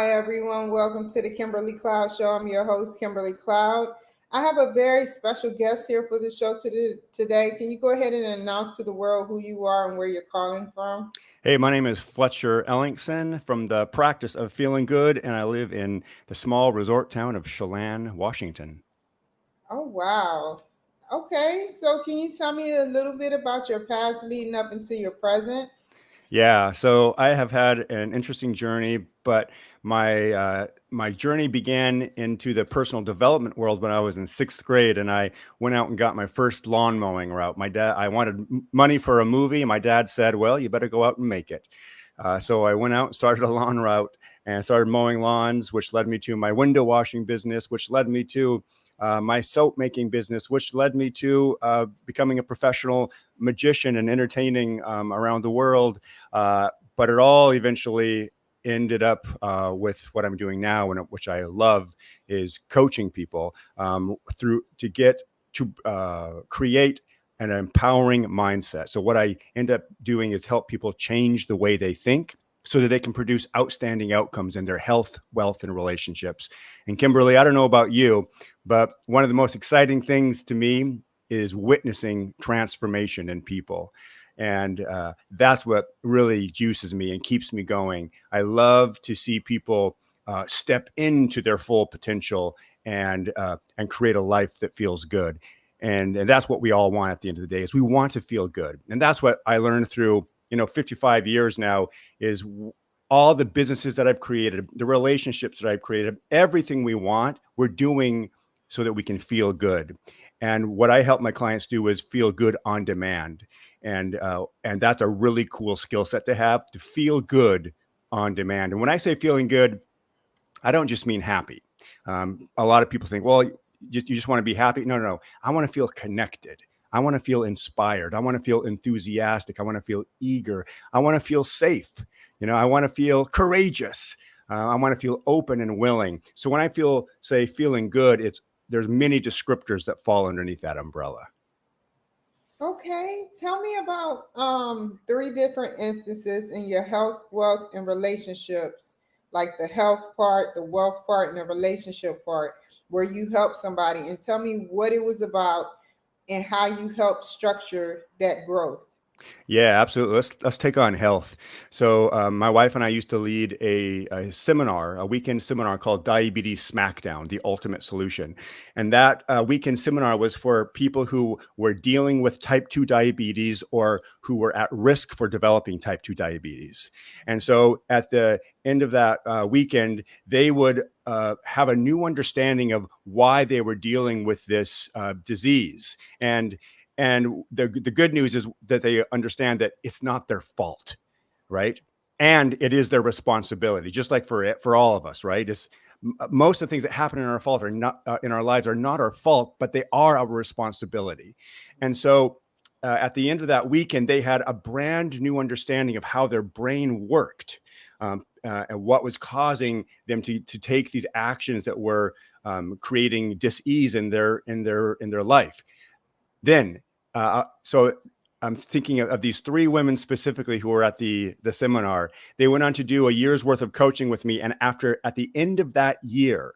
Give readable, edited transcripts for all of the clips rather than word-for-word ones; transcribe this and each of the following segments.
Hi, everyone. Welcome to the Kimberly Cloud Show. I'm your host, Kimberly Cloud. I have a very special guest here for the show today. Can you go ahead and announce to the world who you are and where you're calling from? Hey, my name is Fletcher Ellingson from the practice of feeling good, and I live in the small resort town of Chelan, Washington. Oh, wow. Okay, so can you tell me a little bit about your past leading up into your present? Yeah, so I have had an interesting journey, but my journey began into the personal development world when I was in sixth grade, and I went out and got my first lawn mowing route. I wanted money for a movie, and my dad said, "Well, you better go out and make it." So I went out and started a lawn route and started mowing lawns, which led me to my window washing business, which led me to my soap making business, which led me to becoming a professional magician and entertaining around the world. But it all eventually ended up with what I'm doing now, and which I love is coaching people through to get to create an empowering mindset. So what I end up doing is help people change the way they think so that they can produce outstanding outcomes in their health, wealth, and relationships. And Kimberly, I don't know about you, but one of the most exciting things to me is witnessing transformation in people. And that's what really juices me and keeps me going. I love to see people step into their full potential and create a life that feels good. And that's what we all want at the end of the day is we want to feel good. And that's what I learned through, 55 years now is all the businesses that I've created, the relationships that I've created, everything we want, we're doing so that we can feel good. And what I help my clients do is feel good on demand. And that's a really cool skill set to feel good on demand. And when I say feeling good, I don't just mean happy. A lot of people think, well, you just want to be happy. No. I want to feel connected. I want to feel inspired. I want to feel enthusiastic. I want to feel eager. I want to feel safe. I want to feel courageous. I want to feel open and willing. So when I say feeling good, there's many descriptors that fall underneath that umbrella. Okay, tell me about three different instances in your health, wealth, and relationships, like the health part, the wealth part, and the relationship part, where you help somebody, and tell me what it was about and how you helped structure that growth. Yeah, absolutely. Let's take on health. So my wife and I used to lead a weekend seminar called Diabetes Smackdown: The Ultimate Solution, and that weekend seminar was for people who were dealing with type 2 diabetes or who were at risk for developing type 2 diabetes. And so at the end of that weekend, they would have a new understanding of why they were dealing with this disease. And the good news is that they understand that it's not their fault, right? And it is their responsibility, just like for all of us, right? Most of the things that happen in our fault are not in our lives are not our fault, but they are our responsibility. And so at the end of that weekend, they had a brand new understanding of how their brain worked, and what was causing them to take these actions that were creating dis-ease in their life. Then, so I'm thinking of these three women specifically who were at the seminar. They went on to do a year's worth of coaching with me. And at the end of that year,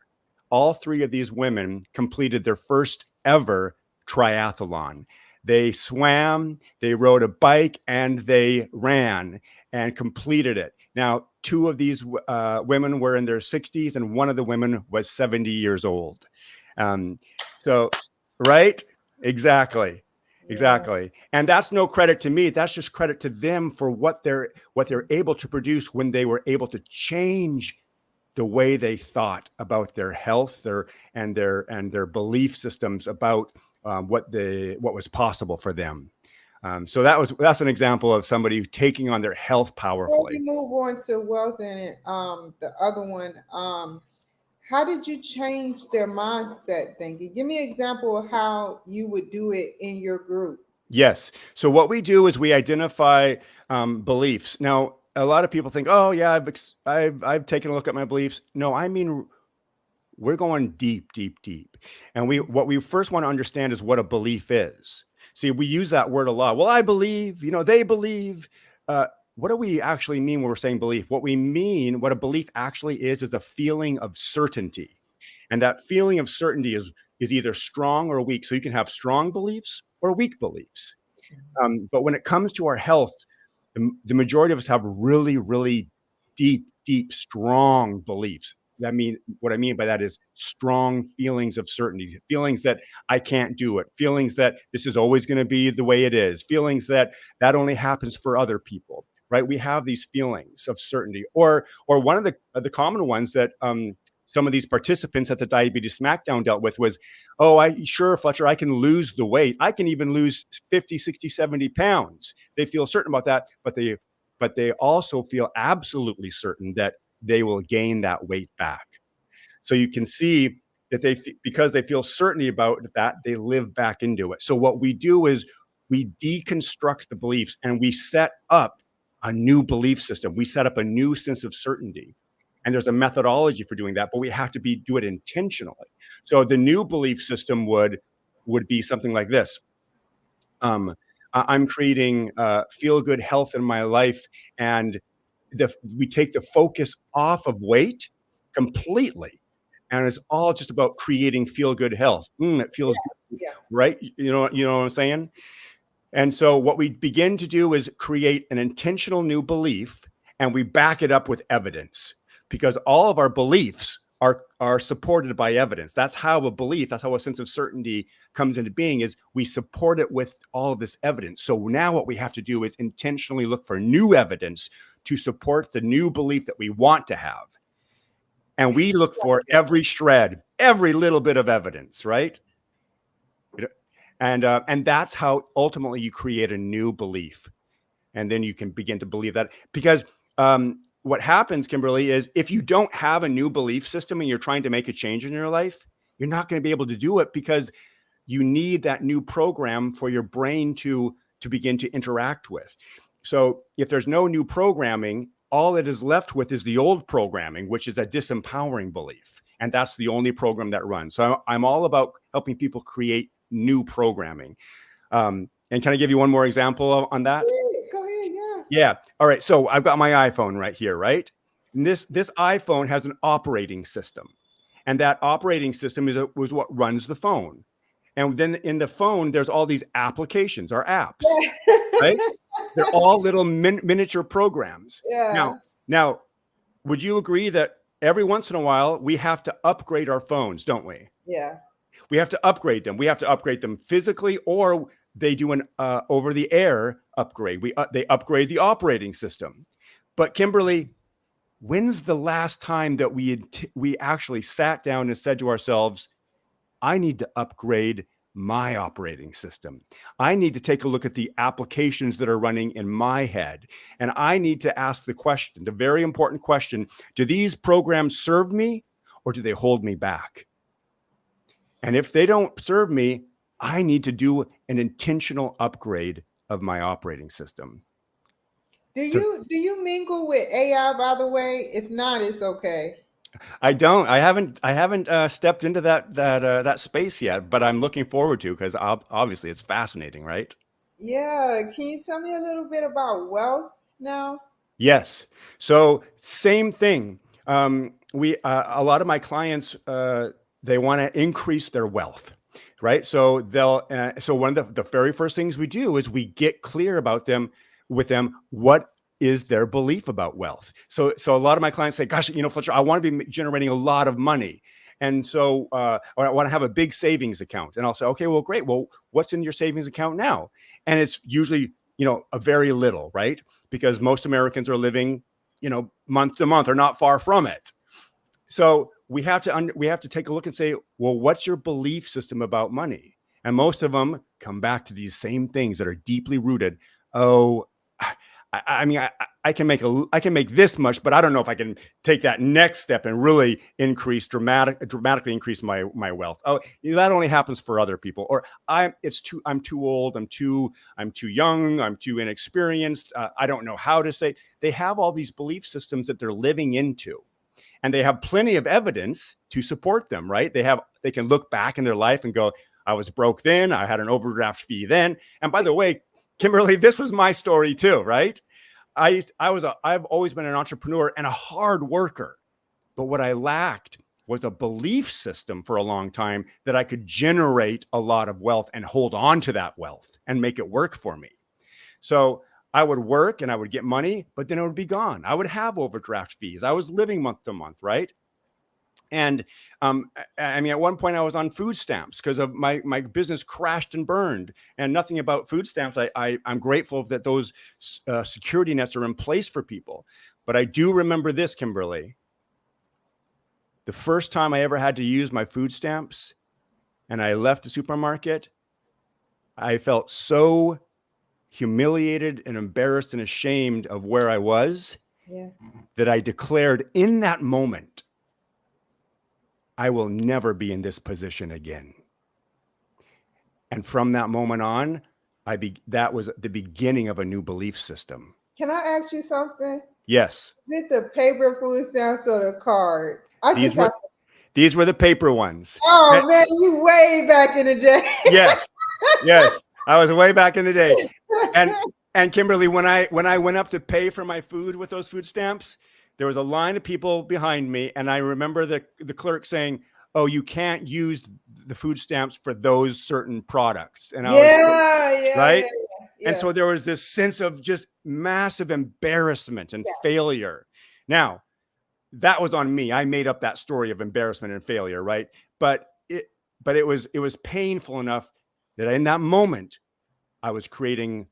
all three of these women completed their first ever triathlon. They swam, they rode a bike, and they ran and completed it. Now, two of these women were in their 60s, and one of the women was 70 years old. So, right? Exactly. Yeah. Exactly. And that's no credit to me. That's just credit to them for what they're able to produce when they were able to change the way they thought about their health, their belief systems about what was possible for them. So that's an example of somebody taking on their health Before we powerfully. move on to wealth and the other one, how did you change their mindset thinking? Give me an example of how you would do it in your group. Yes. So what we do is we identify beliefs. Now, a lot of people think, "Oh, yeah, I've taken a look at my beliefs." No, I mean we're going deep, deep, deep. And what we first want to understand is what a belief is. See, we use that word a lot. Well, I believe, they believe. what do we actually mean when we're saying belief? What we mean, what a belief actually is a feeling of certainty. And that feeling of certainty is either strong or weak. So you can have strong beliefs or weak beliefs. But when it comes to our health, the majority of us have really, really deep, strong beliefs. What I mean by that is strong feelings of certainty, feelings that I can't do it, feelings that this is always going to be the way it is, feelings that only happens for other people, right? We have these feelings of certainty, or one of the common ones that some of these participants at the Diabetes Smackdown dealt with was, oh, sure, Fletcher, I can lose the weight. I can even lose 50, 60, 70 pounds. They feel certain about that, but they also feel absolutely certain that they will gain that weight back. So you can see that because they feel certainty about that, they live back into it. So what we do is we deconstruct the beliefs and we set up a new belief system. We set up a new sense of certainty. And there's a methodology for doing that, but we have to do it intentionally. So the new belief system would be something like this. I'm creating feel-good health in my life, and we take the focus off of weight completely, and it's all just about creating feel-good health. It feels good, right? You know what I'm saying? And so what we begin to do is create an intentional new belief, and we back it up with evidence, because all of our beliefs are supported by evidence. That's how a sense of certainty comes into being, is we support it with all of this evidence. So now what we have to do is intentionally look for new evidence to support the new belief that we want to have. And we look for every shred, every little bit of evidence, right? And that's how ultimately you create a new belief. And then you can begin to believe that, because what happens, Kimberly, is if you don't have a new belief system and you're trying to make a change in your life, you're not going to be able to do it, because you need that new program for your brain to begin to interact with. So if there's no new programming, all it is left with is the old programming, which is a disempowering belief. And that's the only program that runs. So I'm all about helping people create new programming. And can I give you one more example on that? Go ahead, yeah. Yeah. All right. So I've got my iPhone right here, right? And this iPhone has an operating system, and that operating system was what runs the phone. And then in the phone, there's all these applications or apps, right? They're all little miniature programs. Yeah. Now, would you agree that every once in a while we have to upgrade our phones, don't we? Yeah. We have to upgrade them. We have to upgrade them physically, or they do an over-the-air upgrade. They upgrade the operating system. But Kimberly, when's the last time that we actually sat down and said to ourselves, I need to upgrade my operating system. I need to take a look at the applications that are running in my head. And I need to ask the very important question, do these programs serve me, or do they hold me back? And if they don't serve me, I need to do an intentional upgrade of my operating system. Do you mingle with AI, by the way? If not, it's okay. I don't. I haven't stepped into that space yet, but I'm looking forward to, because obviously it's fascinating, right? Yeah. Can you tell me a little bit about wealth now? Yes. So same thing. A lot of my clients, they want to increase their wealth, right? So so one of the very first things we do is we get clear with them, what is their belief about wealth. So a lot of my clients say, gosh, Fletcher, I want to be generating a lot of money. And so I want to have a big savings account. And I'll say, okay, well, great. Well, what's in your savings account now? And it's usually, a very little, right? Because most Americans are living, month to month, or not far from it. So we have to take a look and say, well, what's your belief system about money? And most of them come back to these same things that are deeply rooted. Oh, I can make this much, but I don't know if I can take that next step and really dramatically increase my wealth. Oh, that only happens for other people. Or I'm too old. I'm too young. I'm too inexperienced. I don't know how to say. They have all these belief systems that they're living into, and they have plenty of evidence to support them, right? They can look back in their life and go, I was broke then. I had an overdraft fee then. And by the way, Kimberly, this was my story too, right? I've always been an entrepreneur and a hard worker, but what I lacked was a belief system for a long time that I could generate a lot of wealth and hold on to that wealth and make it work for me. So I would work and I would get money, but then it would be gone. I would have overdraft fees. I was living month to month, right? And I mean, at one point I was on food stamps because of my business crashed and burned, and nothing about food stamps. I'm grateful that those security nets are in place for people. But I do remember this, Kimberly. The first time I ever had to use my food stamps and I left the supermarket, I felt so humiliated and embarrassed and ashamed of where I was that I declared in that moment, I will never be in this position again. And from that moment on, that was the beginning of a new belief system. Can I ask you something? Yes. Is it the paper food stamps or the card? These were the paper ones. Oh, man, you way back in the day. Yes. I was way back in the day. And Kimberly, when I went up to pay for my food with those food stamps, there was a line of people behind me, and I remember the clerk saying, "Oh, you can't use the food stamps for those certain products." And right? Yeah. And so there was this sense of just massive embarrassment and failure. Now, that was on me. I made up that story of embarrassment and failure, right? But it was painful enough that in that moment, I was creating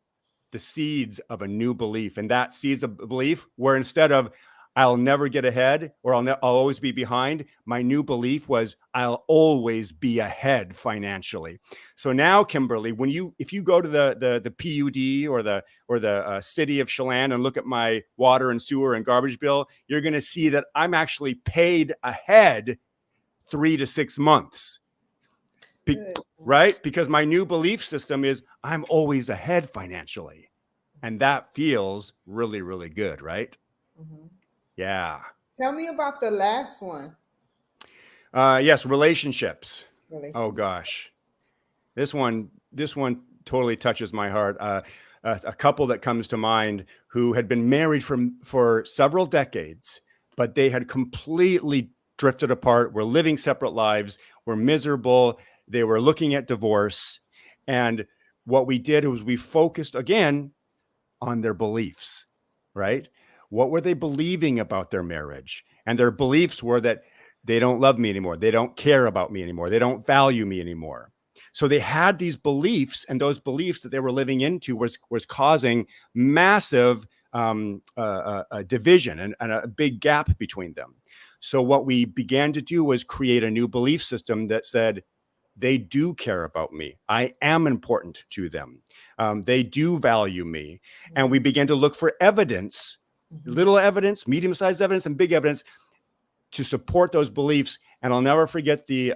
the seeds of a new belief, and that seeds of belief where instead of I'll never get ahead or I'll always be behind, my new belief was I'll always be ahead financially. So now, Kimberly, if you go to the PUD or the city of Chelan and look at my water and sewer and garbage bill, you're going to see that I'm actually paid ahead 3 to 6 months. Right? Because my new belief system is I'm always ahead financially. And that feels really, really good, right? Mm-hmm. Yeah. Tell me about the last one. Yes, relationships. Oh gosh. This one totally touches my heart. A couple that comes to mind who had been married for several decades, but they had completely drifted apart, were living separate lives, were miserable. They were looking at divorce. And what we did was we focused again on their beliefs, right? What were they believing about their marriage? And their beliefs were that they don't love me anymore. They don't care about me anymore. They don't value me anymore. So they had these beliefs, and those beliefs that they were living into was causing massive division and a big gap between them. So what we began to do was create a new belief system that said, they do care about me. I am important to them. They do value me. And we began to look for evidence, little evidence, medium-sized evidence, and big evidence to support those beliefs. And I'll never forget the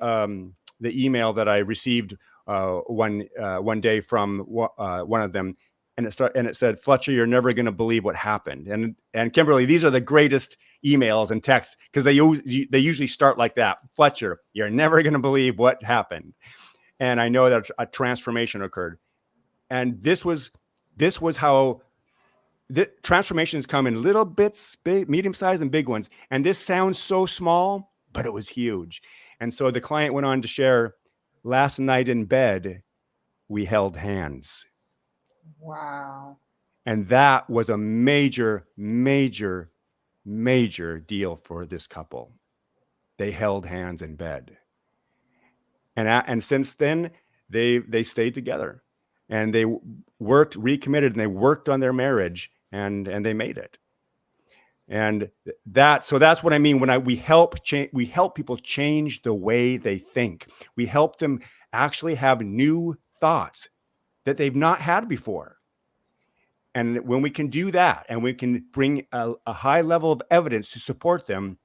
email that I received one day from one of them. And it said, "Fletcher, you're never going to believe what happened." And Kimberly, these are the greatest emails and texts because they usually start like that. "Fletcher, you're never going to believe what happened." And I know that a transformation occurred. And this was how the transformations come in little bits, big, medium-sized and big ones. And this sounds so small, but it was huge. And so the client went on to share, "Last night in bed, we held hands." Wow. And that was a major, major, major deal for this couple. They held hands in bed. And since then, they stayed together. And they recommitted, and they worked on their marriage, and they made it. And so that's what I mean when we help people change the way they think. We help them actually have new thoughts that they've not had before. And when we can do that, and we can bring a high level of evidence to support them,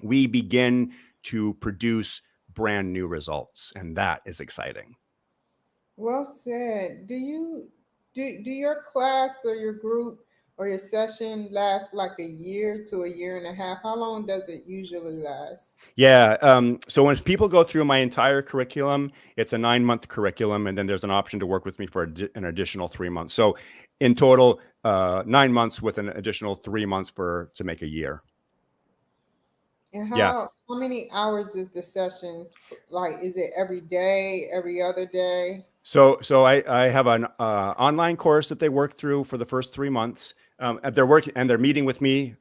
we begin to produce brand new results. And that is exciting. Well said. Do your class or your group or your session lasts like a year to a year and a half? How long does it usually last? Yeah. So when people go through my entire curriculum, it's a 9-month curriculum, and then there's an option to work with me for an additional 3 months. So in total, 9 months with an additional 3 months to make a year. And Yeah. how many hours is the sessions? Like, is it every day, every other day? So I have an online course that they work through for the first 3 months. And they're meeting with me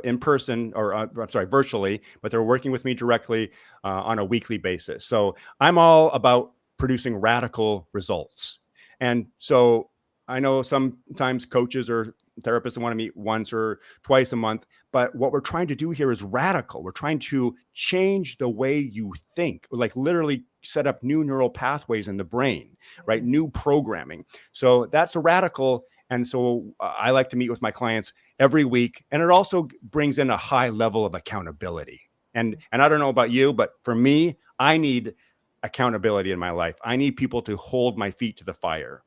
in person, or I'm sorry, virtually, but they're working with me directly on a weekly basis. So I'm all about producing radical results. And so I know sometimes coaches or therapists want to meet once or twice a month, but what we're trying to do here is radical. We're trying to change the way you think, like literally set up new neural pathways in the brain, right? New programming. So that's a radical. And so I like to meet with my clients every week. And it also brings in a high level of accountability. And I don't know about you, but for me, I need accountability in my life. I need people to hold my feet to the fire.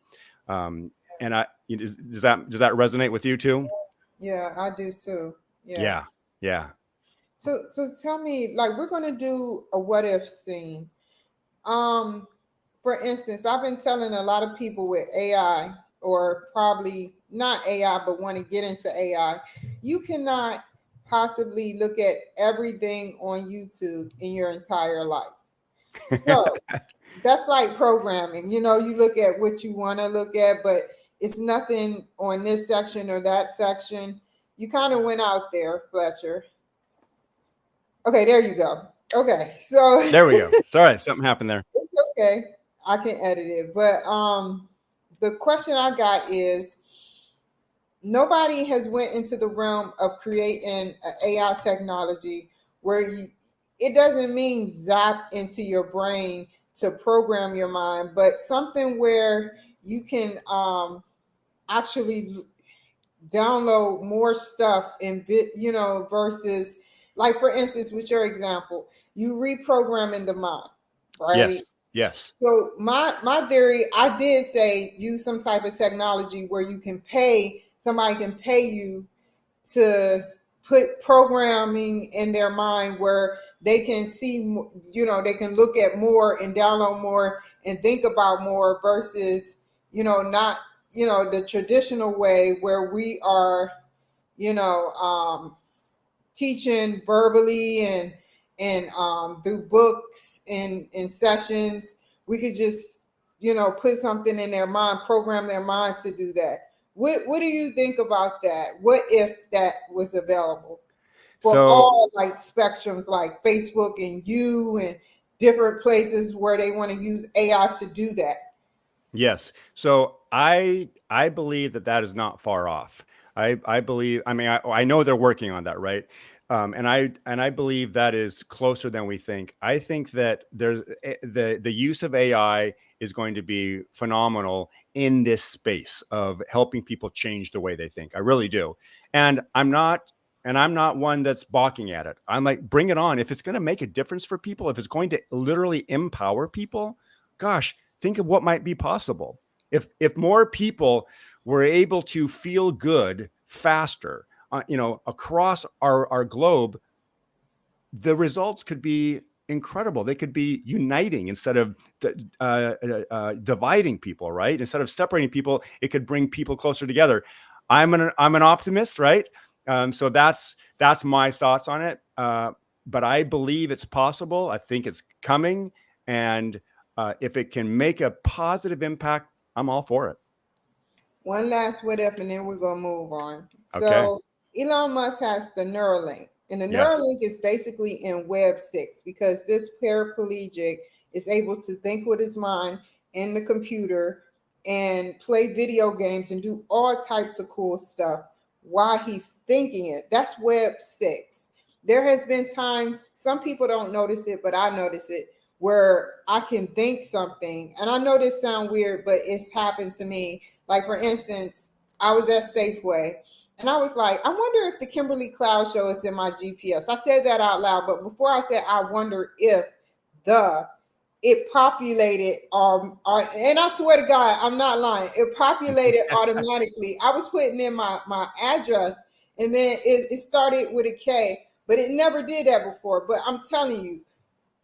And does that resonate with you too? Yeah, I do too. Yeah. Yeah. Yeah. So tell me, like, we're gonna do a what if scene. Um, for instance, I've been telling a lot of people with AI, or probably not AI, but want to get into AI, you cannot possibly look at everything on YouTube in your entire life. So that's like programming. You know, you look at what you want to look at, but it's nothing on this section or that section. You kind of went out there, Fletcher. Okay, there you go. Okay, so There we go. Sorry, something happened there. it's okay. I can edit it. But the question I got is, nobody has went into the realm of creating an AI technology where it doesn't mean zap into your brain to program your mind, but something where you can actually download more stuff in bit, versus, like, for instance, with your example, you reprogramming the mind, Yes. right? Yes. So my theory, I did say use some type of technology where you can pay, somebody can pay you to put programming in their mind where they can see, they can look at more and download more and think about more, versus, not, the traditional way where we are, you know, um, teaching verbally and through books and in sessions. We could just, put something in their mind, program their mind to do that. What do you think about that? What if that was available for So all, like, spectrums, like Facebook and you and different places where they want to use AI to do that? yes. So I believe that is not far off. I believe. I mean, I know they're working on that, right? And I believe that is closer than we think. I think that the use of AI is going to be phenomenal in this space of helping people change the way they think. I really do. And I'm not one that's balking at it. I'm like, bring it on. If it's going to make a difference for people, if it's going to literally empower people, gosh, think of what might be possible if more people were able to feel good faster, across our globe. The results could be incredible. They could be uniting instead of dividing people, right? Instead of separating people, it could bring people closer together. I'm an optimist, right? So that's my thoughts on it. But I believe it's possible. I think it's coming, and if it can make a positive impact, I'm all for it. One last what if, and then we're gonna move on. Okay. So Elon Musk has the Neuralink, and the Yes. Neuralink is basically in Web 6, because this paraplegic is able to think with his mind in the computer and play video games and do all types of cool stuff while he's thinking it. That's Web 6. There has been times, some people don't notice it, but I notice it, where I can think something, and I know this sounds weird, but it's happened to me. Like, for instance, I was at Safeway and I was like, I wonder if the Kimberly Cloud Show is in my GPS. I said that out loud, but before I said I wonder if, the it populated, and I swear to God, I'm not lying. It populated automatically. I was putting in my address, and then it started with a K, but it never did that before. But I'm telling you,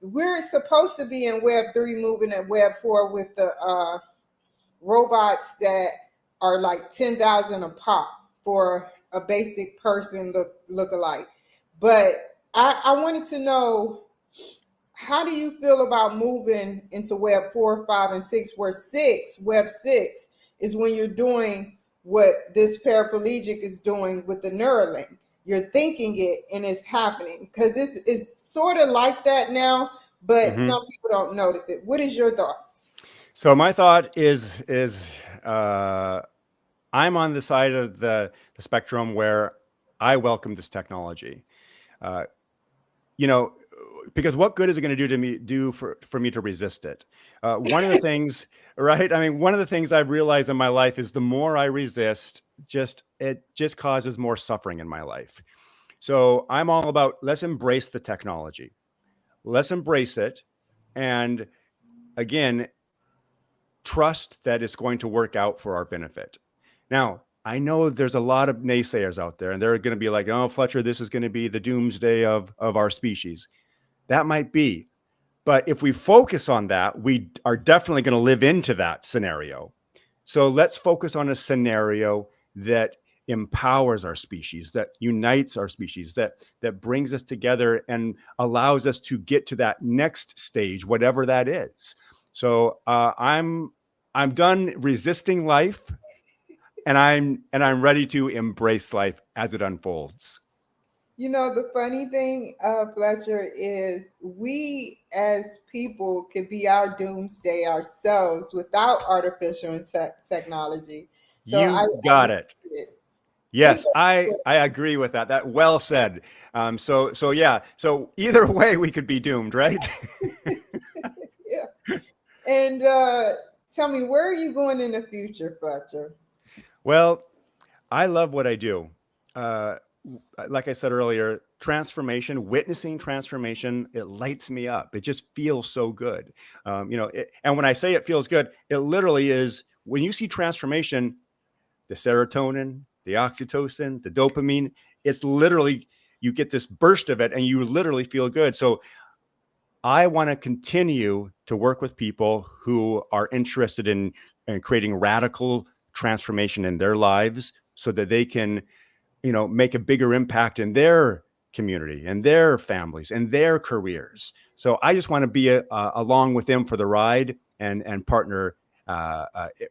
we're supposed to be in Web 3 moving at Web 4 with the robots that are like 10,000 a pop for a basic person look alike. But I wanted to know, how do you feel about moving into Web 4, 5, and 6, where Web 6 is when you're doing what this paraplegic is doing with the Neuralink? You're thinking it and it's happening, because this is sort of like that now, but some people don't notice it. What is your thoughts? So my thought is I'm on the side of the spectrum where I welcome this technology. You know, because what good is it going to do for me to resist it? One of the things, right? I mean, one of the things I've realized in my life is the more I resist, it just causes more suffering in my life. So I'm all about, let's embrace the technology. Let's embrace it. And again, trust that it's going to work out for our benefit. Now, I know there's a lot of naysayers out there, and they're going to be like, oh, Fletcher, this is going to be the doomsday of our species. That might be. But if we focus on that, we are definitely going to live into that scenario. So let's focus on a scenario that empowers our species, that unites our species, that brings us together and allows us to get to that next stage, whatever that is. So I'm done resisting life, and I'm ready to embrace life as it unfolds. You know, the funny thing, Fletcher, is we as people could be our doomsday ourselves without artificial technology. So I You got it. it. Yes, I agree with that. That well said. So yeah. So either way, we could be doomed, right? Yeah. And tell me, where are you going in the future, Fletcher? Well, I love what I do. Like I said earlier, witnessing transformation, it lights me up. It just feels so good. And when I say it feels good, it literally is. When you see transformation, the serotonin, the oxytocin, the dopamine, it's literally, you get this burst of it and you literally feel good. So I want to continue to work with people who are interested in creating radical transformation in their lives so that they can, make a bigger impact in their community and their families and their careers. So I just want to be along with them for the ride and partner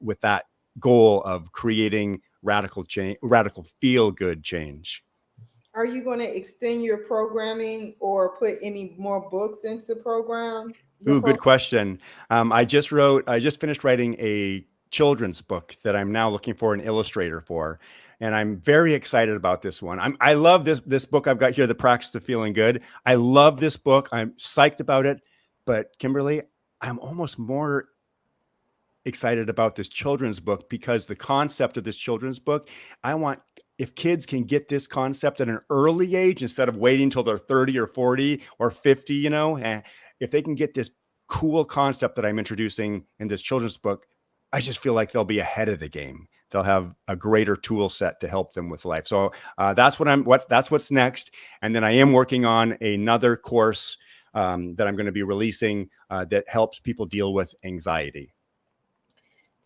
with that goal of creating radical change, radical feel good change. Are you going to extend your programming or put any more books into your Ooh, good program? question. I just finished writing a children's book that I'm now looking for an illustrator for. And I'm very excited about this one. I love this book I've got here, The Practice of Feeling Good. I love this book. I'm psyched about it. But Kimberly, I'm almost more excited about this children's book because the concept of this children's book, if kids can get this concept at an early age instead of waiting until they're 30 or 40 or 50, and if they can get this cool concept that I'm introducing in this children's book, I just feel like they'll be ahead of the game. They'll have a greater tool set to help them with life. So that's what's next. And then I am working on another course that I'm going to be releasing that helps people deal with anxiety.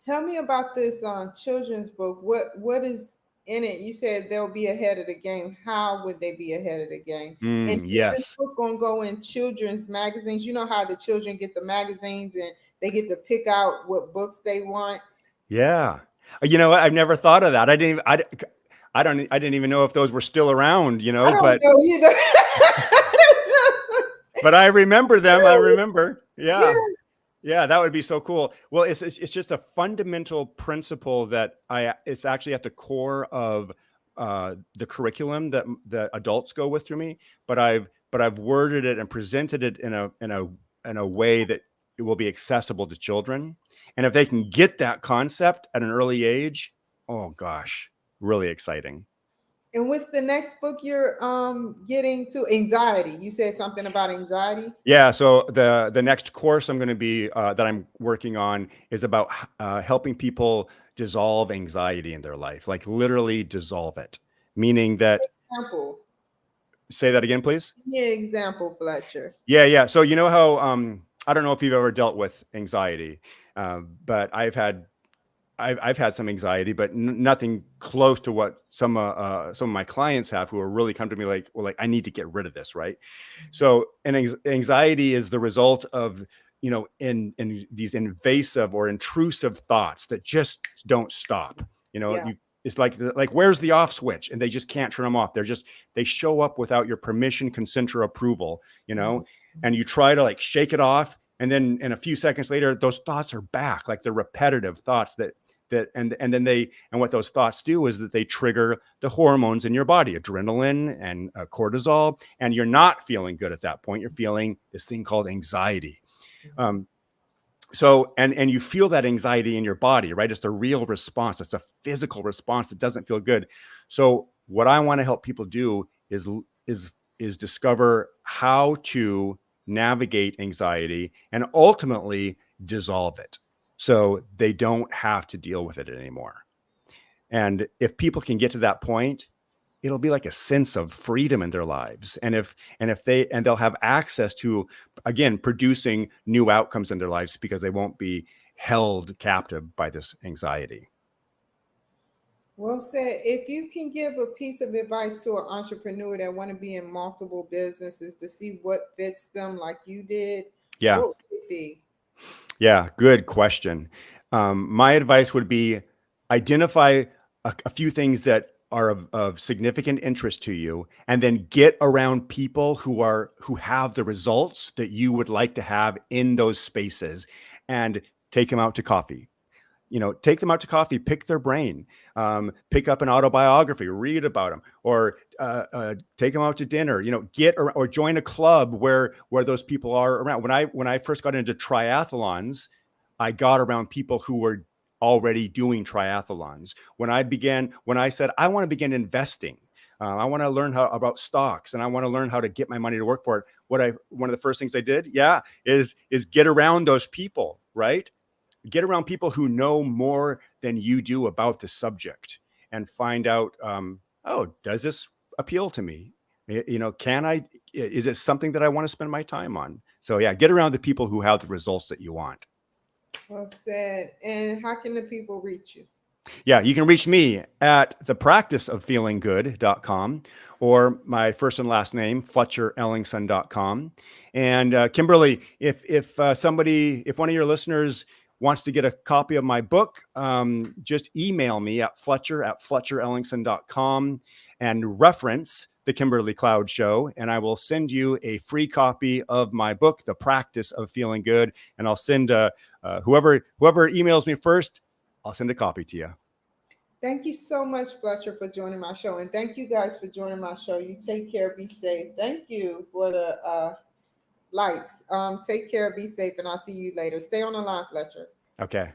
Tell me about this children's book. What is in it? You said they'll be ahead of the game. How would they be ahead of the game? And is this Yes. book gonna go in children's magazines? You know how the children get the magazines and they get to pick out what books they want. Yeah. You know what? I've never thought of that. I didn't even know if those were still around, I don't know either. but I remember them. I Really? remember. Yeah. Yeah. Yeah, that would be so cool. Well, it's just a fundamental principle that it's actually at the core of the curriculum that adults go with through me. But I've worded it and presented it in a way that it will be accessible to children. And if they can get that concept at an early age, oh gosh, really exciting. And what's the next book you're getting to? Anxiety. You said something about anxiety. Yeah. So the next course I'm going to be that I'm working on is about helping people dissolve anxiety in their life, like literally dissolve it. Meaning that, Example. say that again, please. Give me an example, Fletcher. Yeah. So you know how I don't know if you've ever dealt with anxiety, but I've had some anxiety, but nothing close to what some of my clients have, who are really come to me like, well, like I need to get rid of this, right? So, and anxiety is the result of, you know, in these invasive or intrusive thoughts that just don't stop. You know, Yeah. it's like where's the off switch, and they just can't turn them off. They show up without your permission, consent, or approval. You know, and you try to like shake it off, and then in a few seconds later, those thoughts are back, like the repetitive thoughts and what those thoughts do is that they trigger the hormones in your body, adrenaline and cortisol, and you're not feeling good at that point. You're feeling this thing called anxiety. So you feel that anxiety in your body, right? It's a real response. It's a physical response that doesn't feel good. So what I want to help people do is discover how to navigate anxiety and ultimately dissolve it, so they don't have to deal with it anymore. And if people can get to that point, it'll be like a sense of freedom in their lives. And they'll have access to, again, producing new outcomes in their lives, because they won't be held captive by this anxiety. Well said. If you can give a piece of advice to an entrepreneur that want to be in multiple businesses to see what fits them like you did, Yeah. what would it be? Yeah, good question. My advice would be identify a few things that are of significant interest to you, and then get around people who have the results that you would like to have in those spaces, and take them out to coffee. You know, take them out to coffee, pick their brain, pick up an autobiography, read about them, or take them out to dinner. You know, or join a club where those people are around. When I first got into triathlons, I got around people who were already doing triathlons. When I said I want to begin investing, I want to learn about stocks, and I want to learn how to get my money to work for it. One of the first things I did, is get around those people, right? Get around people who know more than you do about the subject, and find out, does this appeal to me? You know, is it something that I want to spend my time on? So yeah, get around the people who have the results that you want. Well said. And how can the people reach you? Yeah, you can reach me at thepracticeoffeelinggood.com, or my first and last name, FletcherEllingson.com. And Kimberly, if one of your listeners wants to get a copy of my book, just email me at Fletcher@FletcherEllingson.com and reference the Kimberly Cloud Show, and I will send you a free copy of my book, The Practice of Feeling Good. And I'll send whoever emails me first, I'll send a copy to you. Thank you so much, Fletcher, for joining my show. And thank you guys for joining my show. You take care, be safe. Thank you for the likes. Take care, be safe, and I'll see you later. Stay on the line, Fletcher. Okay.